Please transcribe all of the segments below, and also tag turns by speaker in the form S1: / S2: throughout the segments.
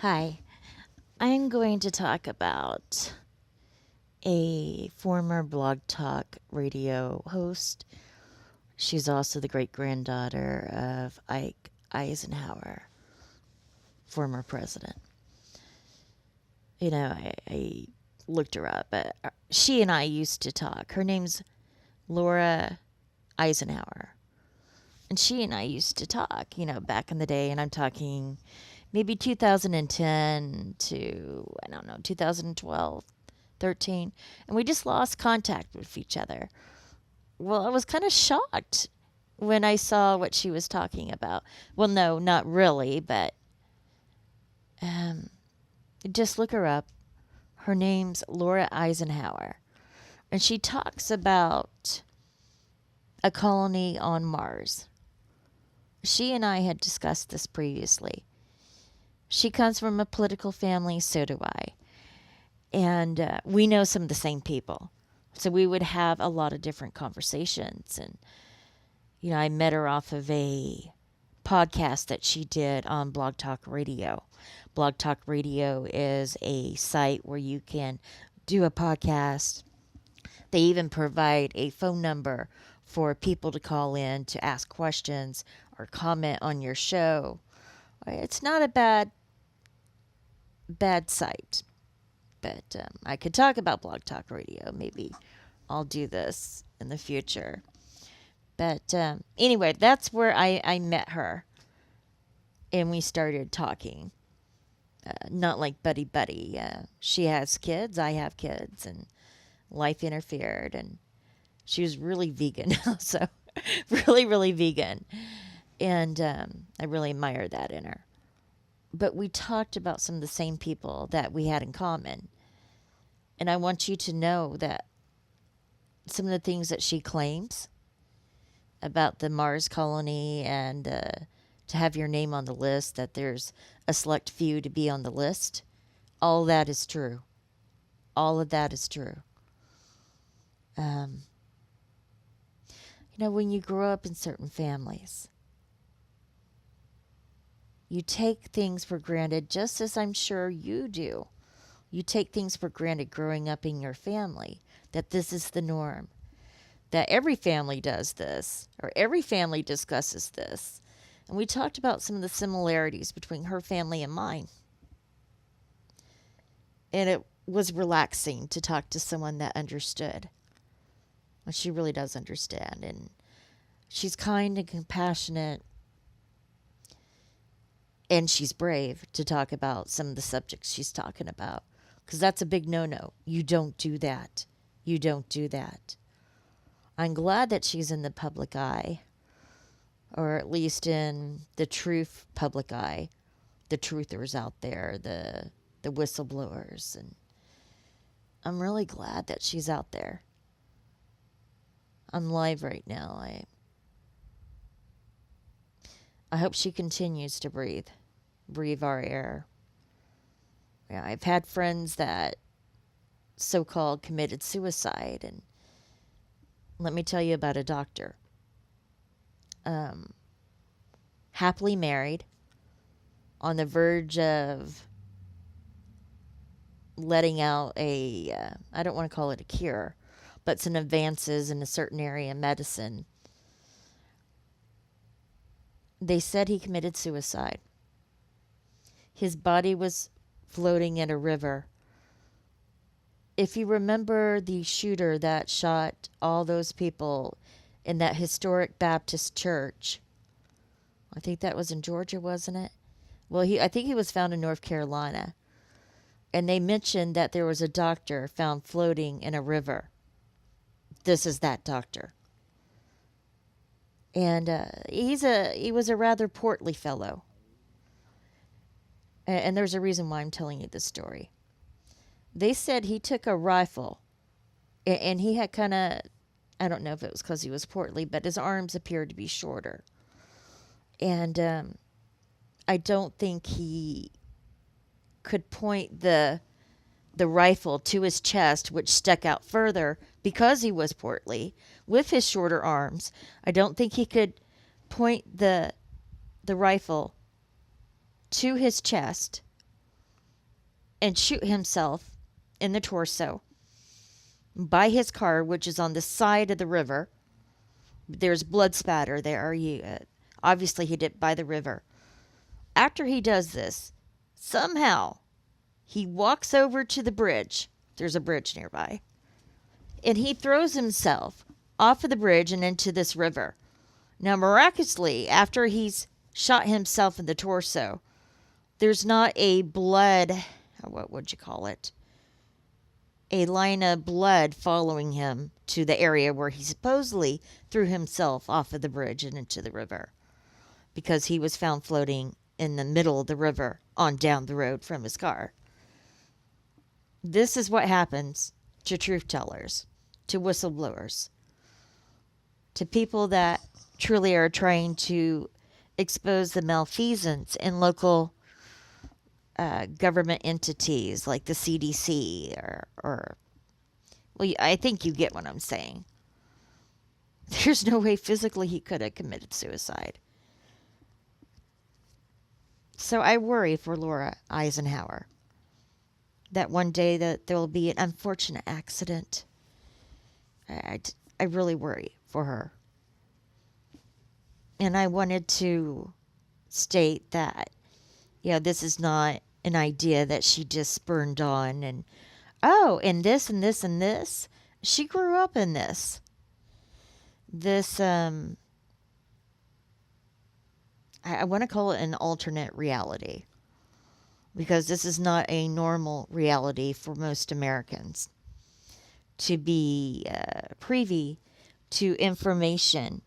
S1: Hi, I'm going to talk about a former Blog Talk radio host. She's also the great granddaughter of Ike Eisenhower, former president. I looked her up, but she and I used to talk. Her name's Laura Eisenhower. And she and I used to talk, back in the day. And I'm talking maybe 2010 to, I don't know, 2012. 13, and we just lost contact with each other. Well, I was kind of shocked when I saw what she was talking about. Well, no, not really, but um, just look her up. Her name's Laura Eisenhower, and she talks about a colony on Mars. She and I had discussed this previously. She comes from a political family, so do I. And we know some of the same people. So we would have a lot of different conversations. And, I met her off of a podcast that she did on Blog Talk Radio. Blog Talk Radio is a site where you can do a podcast. They even provide a phone number for people to call in to ask questions or comment on your show. It's not a bad site. But I could talk about Blog Talk Radio. Maybe I'll do this in the future. But anyway, that's where I met her. And we started talking. Not like buddy-buddy. She has kids. I have kids. And life interfered. And she was really vegan. So really, really vegan. And I really admire that in her. But we talked about some of the same people that we had in common. And I want you to know that some of the things that she claims about the Mars colony and to have your name on the list, that there's a select few to be on the list, all that is true. All of that is true. When you grow up in certain families, you take things for granted, just as I'm sure you do. You take things for granted growing up in your family, that this is the norm, that every family does this, or every family discusses this. And we talked about some of the similarities between her family and mine. And it was relaxing to talk to someone that understood. Well, she really does understand. And she's kind and compassionate. And she's brave to talk about some of the subjects she's talking about. Because that's a big no-no. You don't do that. You don't do that. I'm glad that she's in the public eye, or at least in the truth public eye, the truthers out there, the whistleblowers. And I'm really glad that she's out there. I'm live right now. I hope she continues to breathe our air. Yeah, I've had friends that so-called committed suicide, and let me tell you about a doctor. Happily married, on the verge of letting out I don't want to call it a cure, but some advances in a certain area of medicine. They said he committed suicide. His body was floating in a river. If you remember the shooter that shot all those people in that historic Baptist church, I think that was in Georgia, wasn't it? Well, I think he was found in North Carolina. And they mentioned that there was a doctor found floating in a river. This is that doctor. And he was a rather portly fellow. And there's a reason why I'm telling you this story. They said he took a rifle, and he had kind of, I don't know if it was because he was portly, but his arms appeared to be shorter. And I don't think he could point the rifle to his chest, which stuck out further because he was portly, with his shorter arms. I don't think he could point the rifle to his chest and shoot himself in the torso by his car, which is on the side of the river. There's blood spatter there. Obviously, he did it by the river. After he does this, somehow he walks over to the bridge. There's a bridge nearby. And he throws himself off of the bridge and into this river. Now, miraculously, after he's shot himself in the torso, there's not a blood, what would you call it? A line of blood following him to the area where he supposedly threw himself off of the bridge and into the river, because he was found floating in the middle of the river on down the road from his car. This is what happens to truth tellers, to whistleblowers, to people that truly are trying to expose the malfeasance in local government entities like the CDC or well, I think you get what I'm saying. There's no way physically he could have committed suicide. So I worry for Laura Eisenhower that one day that there will be an unfortunate accident. I really worry for her. And I wanted to state that, this is not an idea that she just spurned on and, and this and this and this. She grew up in this. I want to call it an alternate reality, because this is not a normal reality for most Americans to be privy to information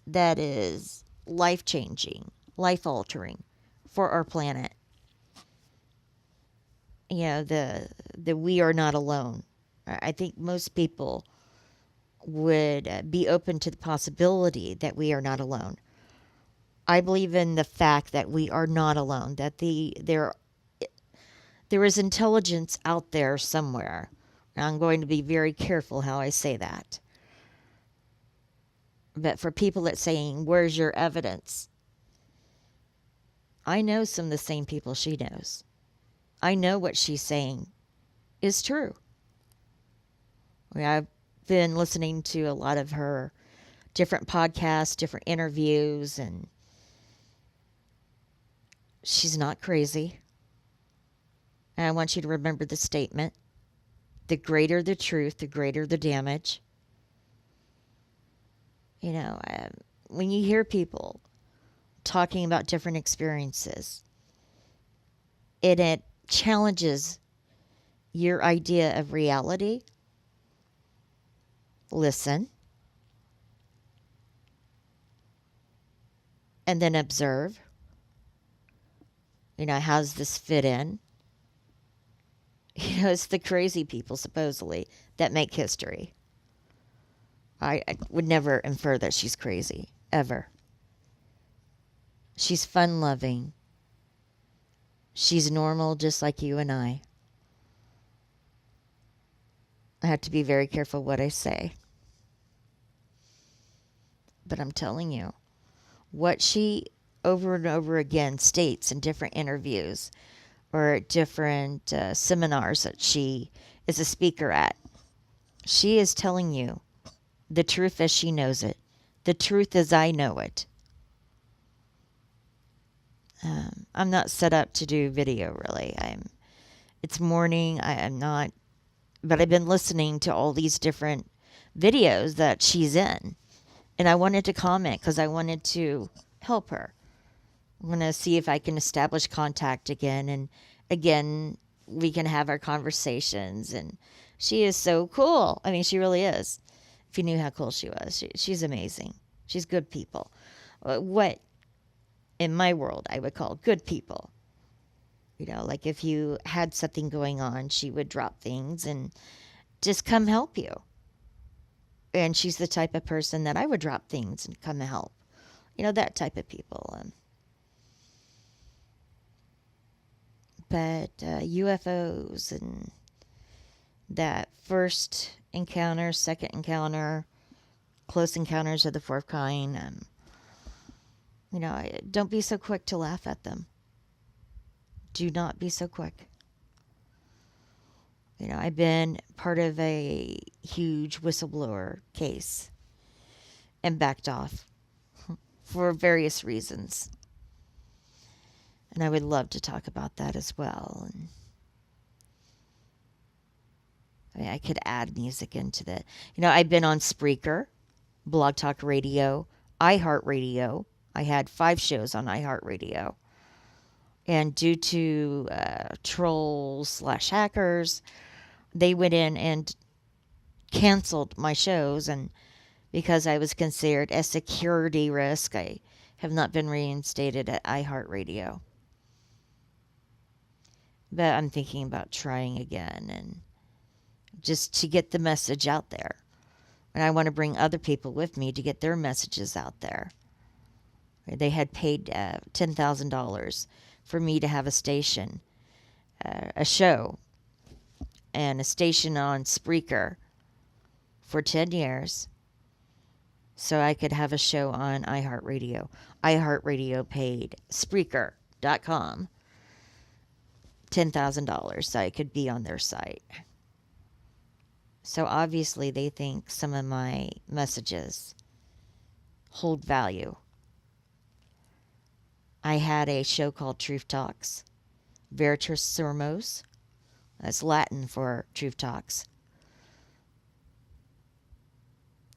S1: that is life-changing, life-altering for our planet. The we are not alone. I think most people would be open to the possibility that we are not alone. I believe in the fact that we are not alone, that there is intelligence out there somewhere. And I'm going to be very careful how I say that. But for people that saying, where's your evidence? I know some of the same people she knows. I know what she's saying is true. I've been listening to a lot of her different podcasts, different interviews, and she's not crazy. And I want you to remember the statement: the greater the truth, the greater the damage. When you hear people talking about different experiences, it challenges your idea of reality. Listen. And then observe. How does this fit in? It's the crazy people, supposedly, that make history. I would never infer that she's crazy, ever. She's fun-loving. She's normal, just like you and I. I have to be very careful what I say. But I'm telling you, what she over and over again states in different interviews or different seminars that she is a speaker at, she is telling you the truth as she knows it, the truth as I know it. I'm not set up to do video, really. It's morning. I'm not, but I've been listening to all these different videos that she's in, and I wanted to comment because I wanted to help her. I'm going to see if I can establish contact again, and again, we can have our conversations. And she is so cool. I mean, she really is. If you knew how cool she was, she's amazing. She's good people. What in my world I would call good people. Like if you had something going on, she would drop things and just come help you. And she's the type of person that I would drop things and come help. That type of people. But UFOs and that first encounter, second encounter, close encounters of the fourth kind, don't be so quick to laugh at them. Do not be so quick. I've been part of a huge whistleblower case and backed off for various reasons. And I would love to talk about that as well. And I could add music into the. I've been on Spreaker, Blog Talk Radio, iHeartRadio. I had 5 shows on iHeartRadio. And due to trolls/hackers, they went in and canceled my shows. And because I was considered a security risk, I have not been reinstated at iHeartRadio. But I'm thinking about trying again, and just to get the message out there. And I want to bring other people with me to get their messages out there. They had paid $10,000 for me to have a station, a show, and a station on Spreaker for 10 years so I could have a show on iHeartRadio. iHeartRadio paid Spreaker.com $10,000 so I could be on their site. So obviously they think some of my messages hold value. I had a show called Truth Talks, Veritas Sermos. That's Latin for Truth Talks.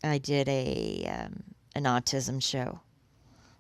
S1: I did an autism show.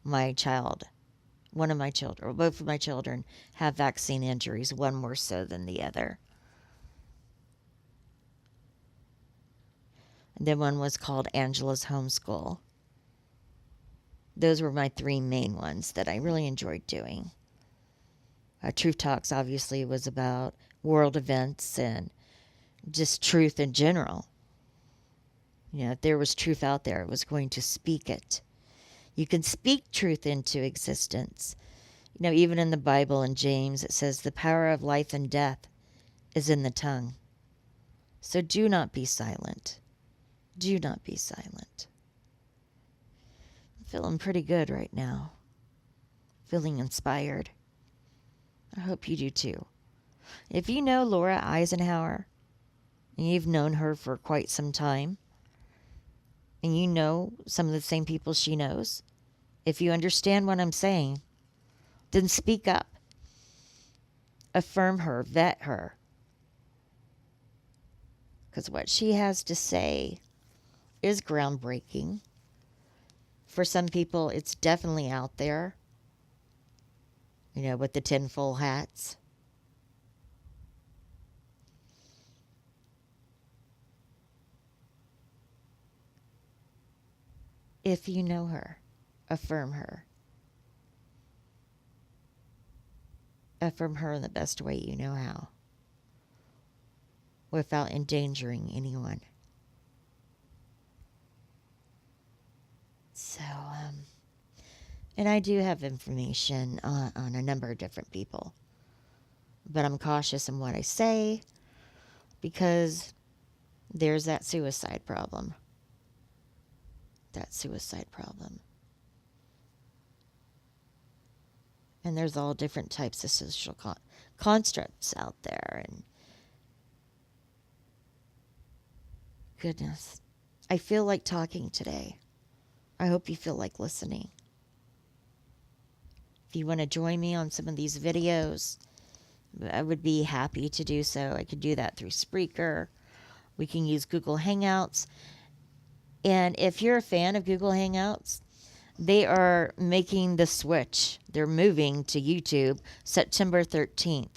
S1: One of my children, or both of my children, have vaccine injuries, one more so than the other. And then one was called Angela's Homeschool. Those were my 3 main ones that I really enjoyed doing. Truth Talks obviously was about world events and just truth in general. If there was truth out there, I was going to speak it. You can speak truth into existence. Even in the Bible in James, it says the power of life and death is in the tongue. So do not be silent. Do not be silent. I'm feeling pretty good right now. Feeling inspired. I hope you do too. If you know Laura Eisenhower, and you've known her for quite some time, and you know some of the same people she knows, if you understand what I'm saying, then speak up. Affirm her, vet her. Because what she has to say is groundbreaking. For some people, it's definitely out there. With the tinfoil hats. If you know her, affirm her. Affirm her in the best way you know how, without endangering anyone. So, and I do have information on a number of different people. But I'm cautious in what I say because there's that suicide problem. And there's all different types of social constructs out there. And goodness, I feel like talking today. I hope you feel like listening. If you want to join me on some of these videos, I would be happy to do so. I could do that through Spreaker. We can use Google Hangouts. And if you're a fan of Google Hangouts, they are making the switch. They're moving to YouTube September 13th.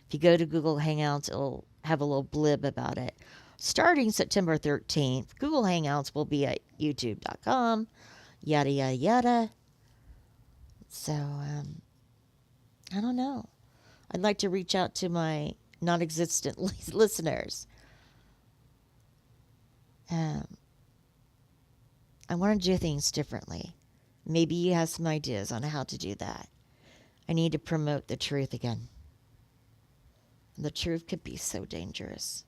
S1: If you go to Google Hangouts, it'll have a little blib about it. Starting September 13th, Google Hangouts will be at youtube.com, yada, yada, yada. So, I don't know. I'd like to reach out to my non-existent listeners. I want to do things differently. Maybe you have some ideas on how to do that. I need to promote the truth again. The truth could be so dangerous.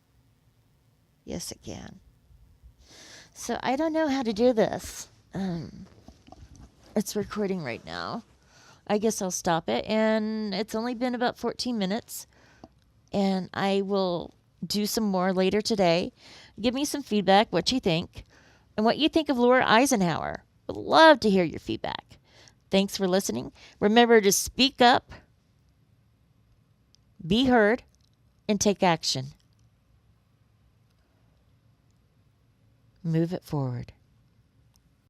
S1: Yes, it can. So I don't know how to do this. It's recording right now. I guess I'll stop it. And it's only been about 14 minutes. And I will do some more later today. Give me some feedback, what you think, and what you think of Laura Eisenhower. Would love to hear your feedback. Thanks for listening. Remember to speak up, be heard, and take action. Move it forward.